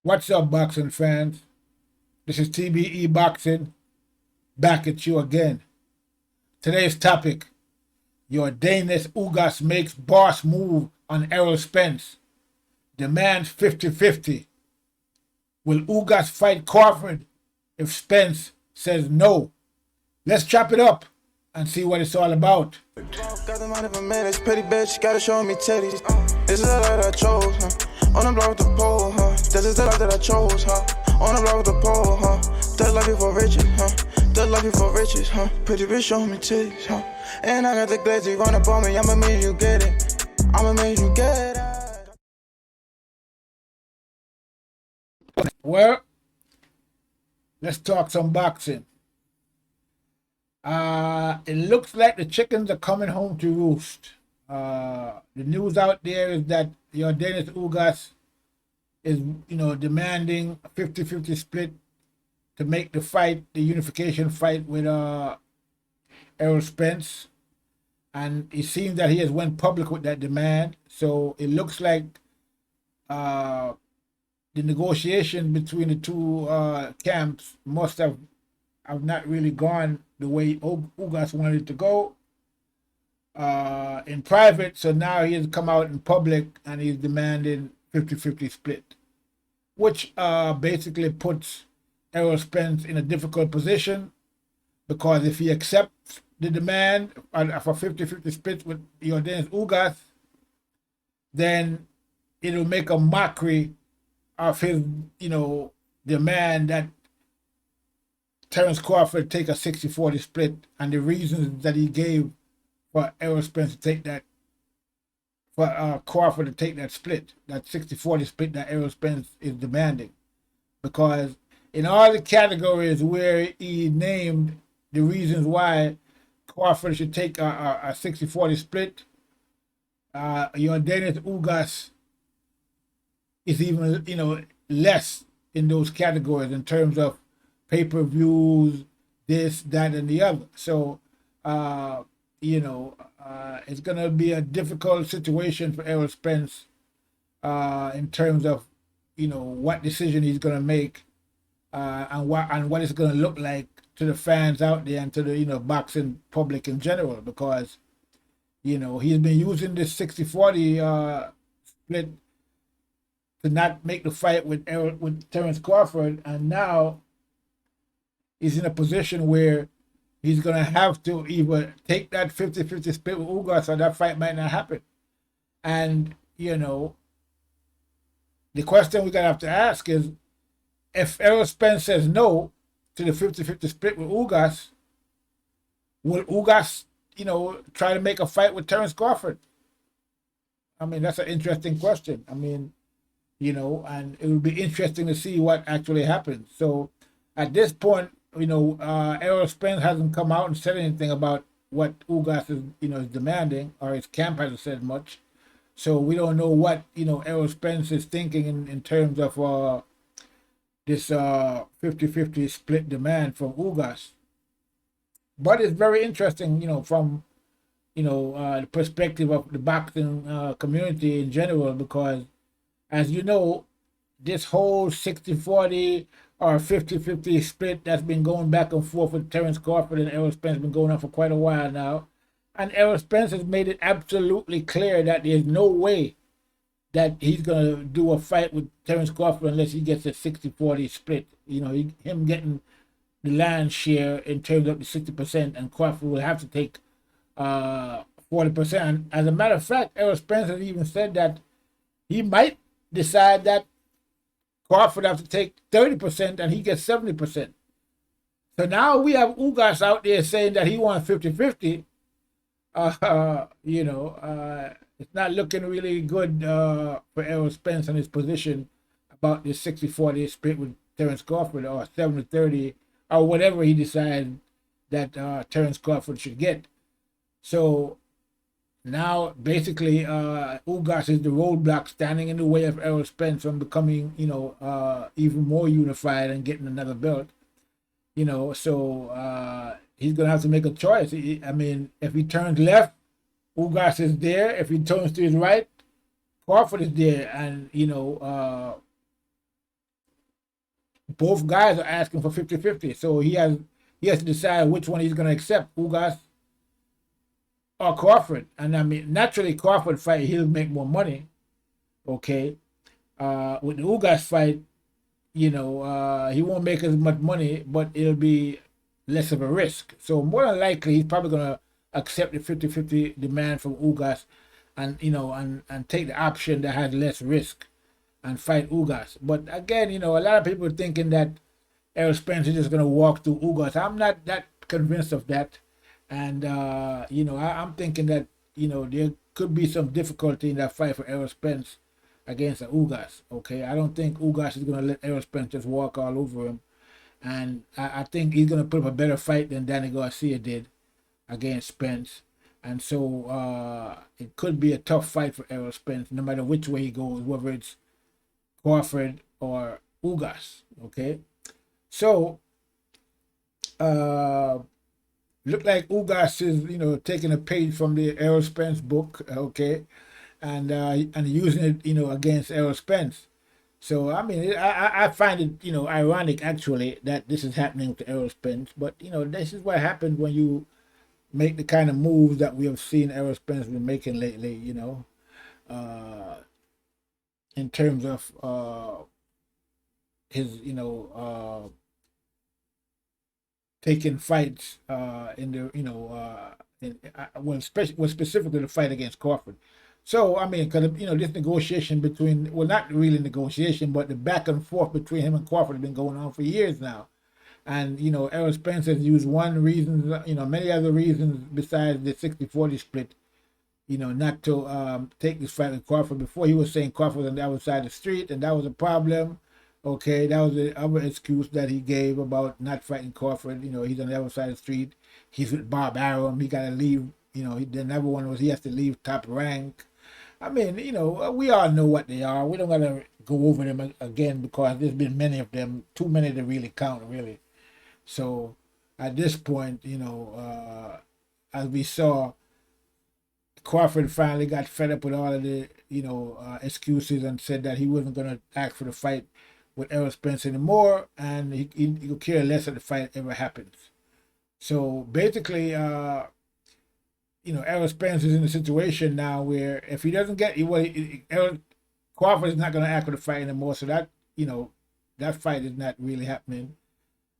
What's up, boxing fans? This is TBE Boxing, back at you again. Today's topic, Yordenis Ugas makes boss move on Errol Spence, demands 50-50. Will Ugas fight Crawford if Spence says no? Let's chop it up and see what it's all about. Got the money for minutes, pretty bitch, gotta show me titties. This is the life that I chose, on the block with the pole, This is the life that I chose, on the block with the pole, That life you for riches, That life you for riches, Pretty bitch, show me titties, And I got the glazy run up on me, I'ma make you get it. I'ma make you get it. Well, let's talk some boxing. It looks like the chickens are coming home to roost. The news out there is that Yordenis Ugas is, demanding a 50-50 split to make the fight, the unification fight with Errol Spence. And it seems that he has went public with that demand. So it looks like the negotiation between the two camps must have not really gone the way Ugas wanted it to go in private. So now he has come out in public and he's demanding 50-50 split, which basically puts Errol Spence in a difficult position, because if he accepts the demand of a 50-50 split with Yordenis Ugas, then it'll make a mockery of his, demand that Terrence Crawford take a 60-40 split, and the reasons that he gave for Errol Spence to take that, for Crawford to take that split, that 60-40 split that Errol Spence is demanding. Because in all the categories where he named the reasons why Crawford should take a 60-40 split, Yordenis Ugas is even, less in those categories in terms of pay-per-views, this, that, and the other. So, it's going to be a difficult situation for Errol Spence in terms of, what decision he's going to make and what it's going to look like to the fans out there and to the, boxing public in general, because, he's been using this 60-40 split to not make the fight with Terrence Crawford, and now he's in a position where he's going to have to either take that 50-50 split with Ugas or that fight might not happen. And, the question we're going to have to ask is, if Errol Spence says no to the 50-50 split with Ugas, will Ugas, try to make a fight with Terrence Crawford? I mean, that's an interesting question. I mean, and it would be interesting to see what actually happens. So at this point, Errol Spence hasn't come out and said anything about what Ugas is, is demanding, or his camp hasn't said much. So we don't know what, Errol Spence is thinking in terms of this 50-50 split demand from Ugas. But it's very interesting, from, the perspective of the boxing community in general, because as you know, this whole 60-40 or 50-50 split that's been going back and forth with Terrence Crawford and Errol Spence been going on for quite a while now. And Errol Spence has made it absolutely clear that there's no way that he's going to do a fight with Terrence Crawford unless he gets a 60-40 split. Him getting the land share in terms of the 60%, and Crawford will have to take 40%. And as a matter of fact, Errol Spence has even said that he might decide that Crawford have to take 30% and he gets 70%. So now we have Ugas out there saying that he wants 50-50. It's not looking really good for Errol Spence and his position about this 60-40 split with Terrence Crawford, or 70-30, or whatever he decides that Terrence Crawford should get. So now, basically, Ugas is the roadblock standing in the way of Errol Spence from becoming, even more unified and getting another belt. So he's going to have to make a choice. I mean, if he turns left, Ugas is there. If he turns to his right, Crawford is there. And, both guys are asking for 50-50. So he has to decide which one he's going to accept, Ugas or Crawford. And I mean, naturally, Crawford fight, he'll make more money. Okay. With the Ugas fight, he won't make as much money, but it'll be less of a risk. So more than likely, he's probably going to accept the 50-50 demand from Ugas and, and take the option that has less risk and fight Ugas. But again, a lot of people are thinking that Errol Spence is just going to walk through Ugas. I'm not that convinced of that. And, I'm thinking that, there could be some difficulty in that fight for Errol Spence against Ugas. Okay, I don't think Ugas is going to let Errol Spence just walk all over him. And I think he's going to put up a better fight than Danny Garcia did against Spence. And so it could be a tough fight for Errol Spence, no matter which way he goes, whether it's Crawford or Ugas. Okay, so look like Ugas is taking a page from the Errol Spence book. Okay, and using it against Errol Spence. So I mean, I find it ironic actually that this is happening to Errol Spence. But this is what happens when you make the kind of moves that we have seen Errol Spence been making lately. In terms of his taking fights in the specifically the fight against Crawford. So I mean, because this negotiation between, well, not really negotiation, but the back and forth between him and Crawford has been going on for years now. And Errol Spence has used one reason, many other reasons besides the 60-40 split, not to take this fight with Crawford. Before, he was saying Crawford was on the other side of the street, and that was a problem. Okay, that was the other excuse that he gave about not fighting Crawford. He's on the other side of the street. He's with Bob Arum. He got to leave. The number one was he has to leave Top Rank. I mean, we all know what they are. We don't got to go over them again because there's been many of them, too many to really count, really. So at this point, as we saw, Crawford finally got fed up with all of the, excuses and said that he wasn't going to ask for the fight with Errol Spence anymore, and he could care less if the fight ever happens. So basically, Errol Spence is in a situation now where if he doesn't get, Crawford is not going to ask for the fight anymore. So that, that fight is not really happening.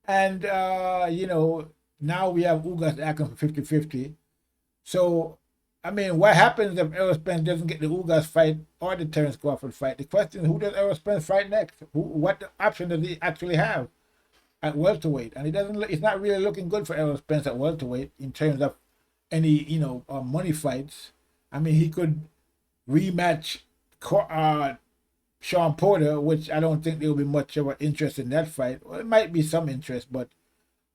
And, now we have Ugas acting for 50-50. So, I mean, what happens if Errol Spence doesn't get the Ugas fight or the Terrence Crawford fight? The question is, who does Errol Spence fight next? What option does he actually have at welterweight? And it's not really looking good for Errol Spence at welterweight in terms of any, money fights. I mean, he could rematch Sean Porter, which I don't think there will be much of an interest in that fight. Well, it might be some interest, but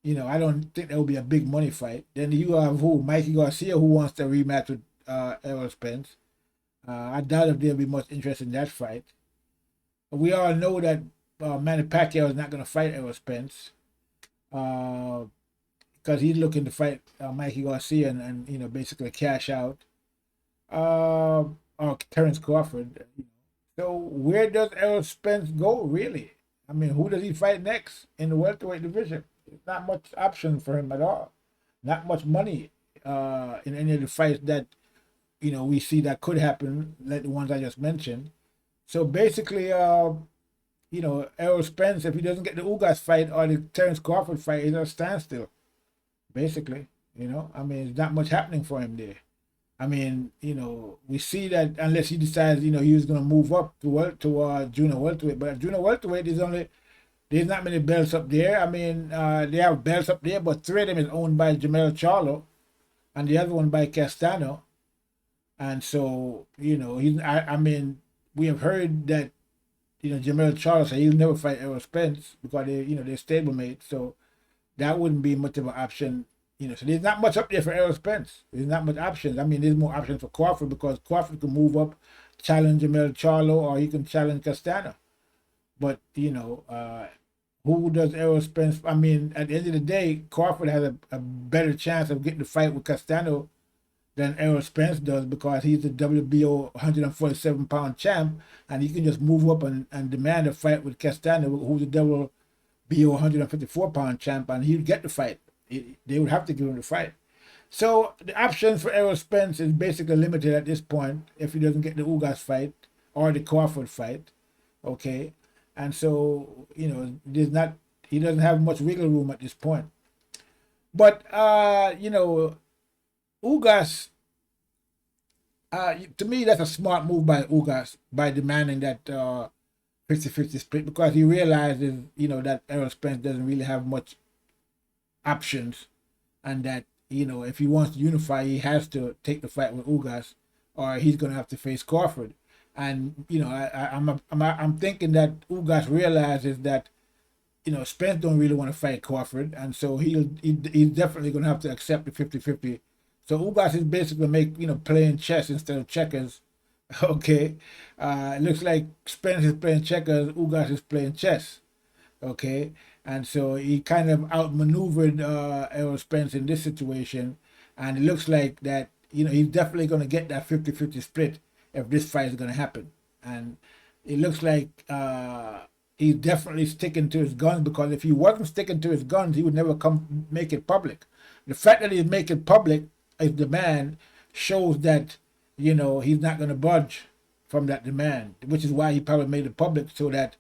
I don't think there will be a big money fight. Then you have Mikey Garcia, who wants to rematch with Errol Spence. I doubt if there'll be much interest in that fight. But we all know that Manny Pacquiao is not going to fight Errol Spence because he's looking to fight Mikey Garcia and basically cash out. Or Terrence Crawford. So where does Errol Spence go, really? I mean, who does he fight next in the welterweight division? There's not much option for him at all. Not much money in any of the fights that, we see that could happen, like the ones I just mentioned. So basically, Errol Spence, if he doesn't get the Ugas fight or the Terrence Crawford fight, he's at a standstill. Basically, I mean, there's not much happening for him there. I mean, we see that unless he decides, he was going to move up to junior welterweight. But junior welterweight there's not many belts up there. I mean, they have belts up there, but 3 of them is owned by Jamel Charlo, and the other one by Castano. And so, I mean, we have heard that, Jamel Charlo said he'll never fight Errol Spence because they're stablemates. So that wouldn't be much of an option. So there's not much up there for Errol Spence. There's not much options. I mean, there's more options for Crawford because Crawford can move up, challenge Jamel Charlo, or he can challenge Castano. But, who does Errol Spence? I mean, at the end of the day, Crawford has a better chance of getting the fight with Castano than Errol Spence does because he's the WBO 147-pound champ, and he can just move up and demand a fight with Castano, who's the BO 154-pound champ, and he'd get the fight. They would have to give him the fight. So the options for Errol Spence is basically limited at this point if he doesn't get the Ugas fight or the Crawford fight. Okay. And so, he doesn't have much wiggle room at this point. But Ugas, to me, that's a smart move by Ugas by demanding that 50-50 split, because he realizes, that Errol Spence doesn't really have much options, and that, if he wants to unify, he has to take the fight with Ugas, or he's going to have to face Crawford. And, I'm thinking that Ugas realizes that, Spence don't really want to fight Crawford, and so he's definitely going to have to accept the 50-50. So Ugas is basically playing chess instead of checkers. Okay, it looks like Spence is playing checkers, Ugas is playing chess. Okay, and so he kind of outmaneuvered Errol Spence in this situation, and it looks like that he's definitely going to get that 50-50 split if this fight is going to happen. And it looks like he's definitely sticking to his guns, because if he wasn't sticking to his guns, he would never make it public. The fact that he's making public his demand shows that he's not going to budge from that demand, which is why he probably made it public, so that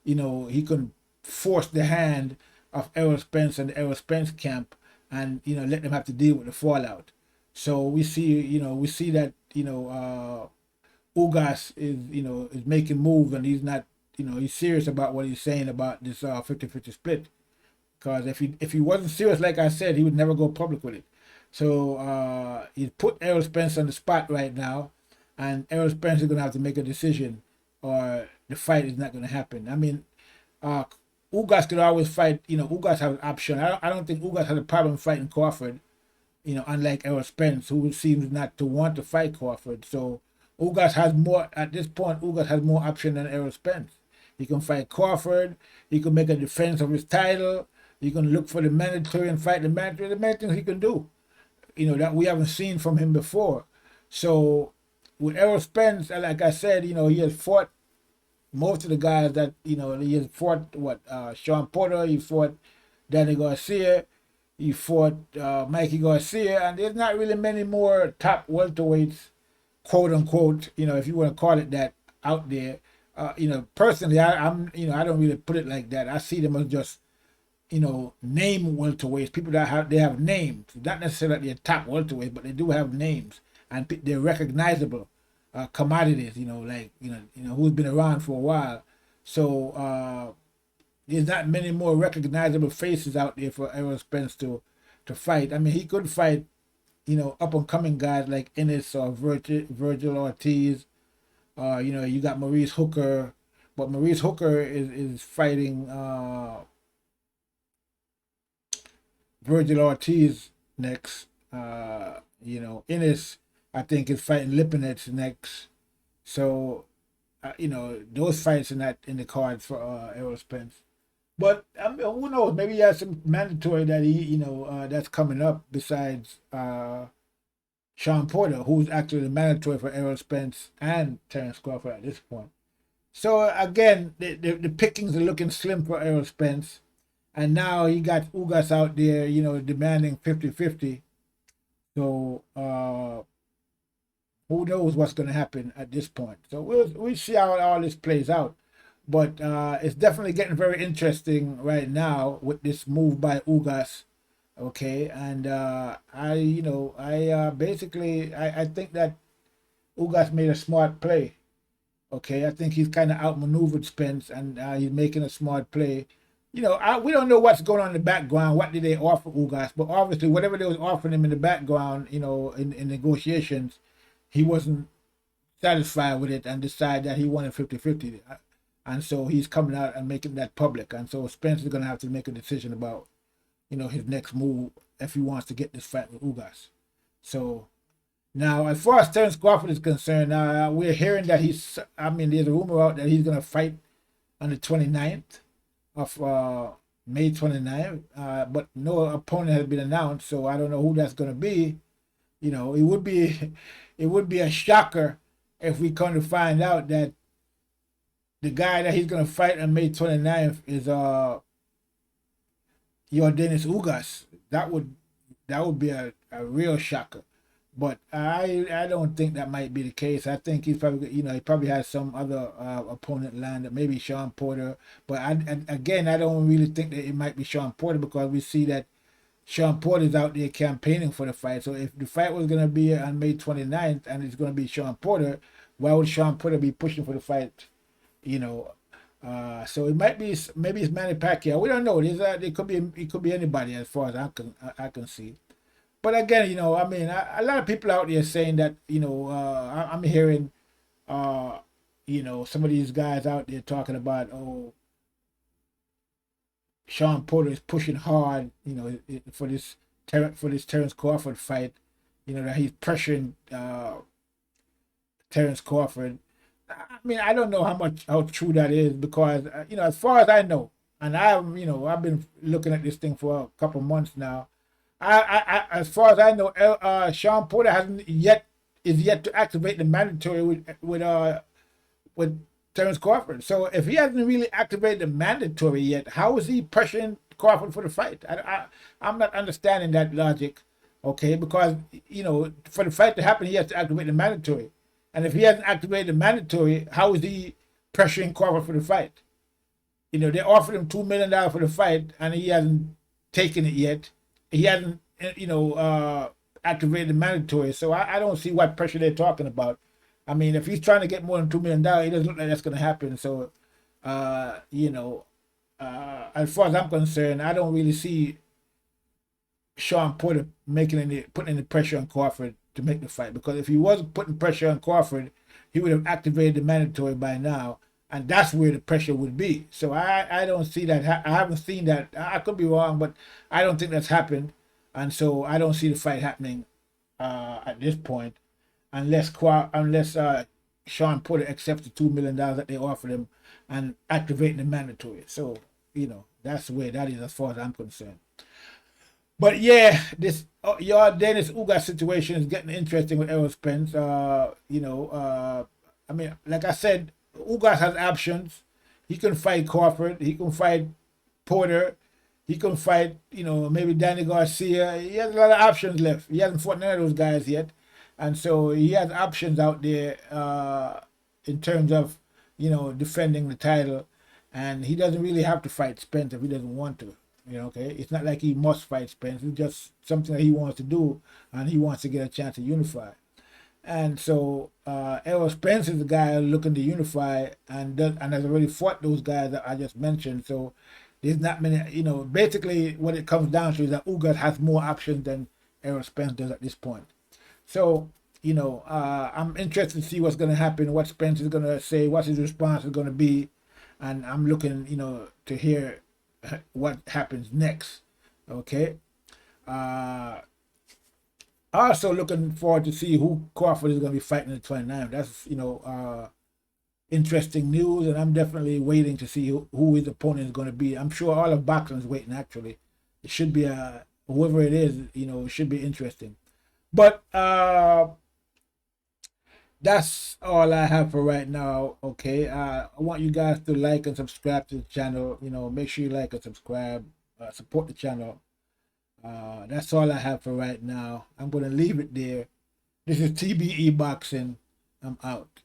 he can force the hand of Errol Spence and the Errol Spence camp, and let them have to deal with the fallout. So we see that Ugas is making moves, and he's not he's serious about what he's saying about this 50-50 split, because if he wasn't serious, like I said, he would never go public with it. So he put Errol Spence on the spot right now, and Errol Spence is going to have to make a decision, or the fight is not going to happen. I mean, Ugas could always fight. Ugas has an option. I don't think Ugas has a problem fighting Crawford, unlike Errol Spence, who seems not to want to fight Crawford. So Ugas has more, at this point, Ugas has more option than Errol Spence. He can fight Crawford. He can make a defense of his title. He can look for the mandatory and fight the mandatory. The many things he can do, that we haven't seen from him before. So with Errol Spence, like I said, he has fought most of the guys that, he has fought, Sean Porter, he fought Danny Garcia, he fought Mikey Garcia, and there's not really many more top welterweights, quote unquote, if you want to call it that, out there. Personally, I don't really put it like that. I see them as just, name welterweights, people that have names, not necessarily they're top welterweights, but they do have names, and they're recognizable commodities, who's been around for a while. So there's not many more recognizable faces out there for Errol Spence to fight. I mean, he could fight, up and coming guys like Ennis or Virgil Ortiz. You got Maurice Hooker, but Maurice Hooker is fighting Virgil Ortiz next. Ennis, I think, is fighting Lipinets next. So, those fights are not in the cards for Errol Spence. But who knows? Maybe he has some mandatory that he, that's coming up besides Sean Porter, who's actually the mandatory for Errol Spence and Terrence Crawford at this point. So again, the pickings are looking slim for Errol Spence. And now he got Ugas out there, demanding 50-50. So who knows what's going to happen at this point. So we'll see how all this plays out. But it's definitely getting very interesting right now with this move by Ugas. Okay, and I think that Ugas made a smart play. Okay, I think he's kind of outmaneuvered Spence, and he's making a smart play. We don't know what's going on in the background. What did they offer Ugas? But obviously, whatever they was offering him in the background, in negotiations, he wasn't satisfied with it and decided that he wanted 50-50. And so he's coming out and making that public. And so Spence is going to have to make a decision about, his next move if he wants to get this fight with Ugas. So now, as far as Terrence Crawford is concerned, we're hearing that there's a rumor out that he's going to fight on the 29th of May 29th, but no opponent has been announced, so I don't know who that's going to be. It would be a shocker if we come to find out that the guy that he's going to fight on May 29th is Yordenis Ugas. That would be a real shocker. But I don't think that might be the case. I think he's probably, he probably has some other opponent lined up, maybe Sean Porter. But again, I don't really think that it might be Sean Porter, because we see that Sean Porter is out there campaigning for the fight. So if the fight was going to be on May 29th and it's going to be Sean Porter, why would Sean Porter be pushing for the fight? So it might be, maybe it's Manny Pacquiao. We don't know. It could be anybody, as far as I can see. But again, I mean, a lot of people out there saying that, I'm hearing, some of these guys out there talking about, Sean Porter is pushing hard, for this Terrence Crawford fight, that he's pressuring Terrence Crawford. I mean, I don't know how true that is, because as far as I know, and I've been looking at this thing for a couple months now. As far as I know, Sean Porter is yet to activate the mandatory with Terrence Crawford. So if he hasn't really activated the mandatory yet, how is he pressuring Crawford for the fight? I'm not understanding that logic. Okay, because for the fight to happen, he has to activate the mandatory, and if he hasn't activated the mandatory, how is he pressuring Crawford for the fight? They offered him $2 million for the fight, and he hasn't taken it yet. He hasn't, activated the mandatory. So I don't see what pressure they're talking about. I mean, if he's trying to get more than $2 million, it doesn't look like that's going to happen. So, as far as I'm concerned, I don't really see Sean Porter putting any pressure on Crawford to make the fight. Because if he was putting pressure on Crawford, he would have activated the mandatory by now. And that's where the pressure would be. So I don't see that. I haven't seen that. I could be wrong, but I don't think that's happened. And so I don't see the fight happening at this point, unless Sean Porter accepts the $2 million that they offered him and activating the mandatory. So, that's where that is, as far as I'm concerned. But yeah, this Yordenis Ugas situation is getting interesting with Errol Spence. I mean, like I said, Ugas has options. He can fight Crawford. He can fight Porter. He can fight, maybe Danny Garcia. He has a lot of options left. He hasn't fought none of those guys yet. And so he has options out there in terms of, defending the title. And he doesn't really have to fight Spence if he doesn't want to. Okay? It's not like he must fight Spence. It's just something that he wants to do, and he wants to get a chance to unify. And so Errol Spence is the guy looking to unify, and has already fought those guys that I just mentioned. So there's not many, basically what it comes down to is that Ugas has more options than Errol Spence does at this point. So, I'm interested to see what's going to happen, what Spence is going to say, what his response is going to be. And I'm looking, to hear what happens next. Okay. Also looking forward to see who Crawford is going to be fighting in the 29th. That's, interesting news, and I'm definitely waiting to see who his opponent is going to be. I'm sure all of boxing is waiting, actually. It should be, whoever it is, it should be interesting. But that's all I have for right now, okay? I want you guys to like and subscribe to the channel. Make sure you like and subscribe. Support the channel. That's all I have for right now. I'm going to leave it there. This is TBE Boxing. I'm out.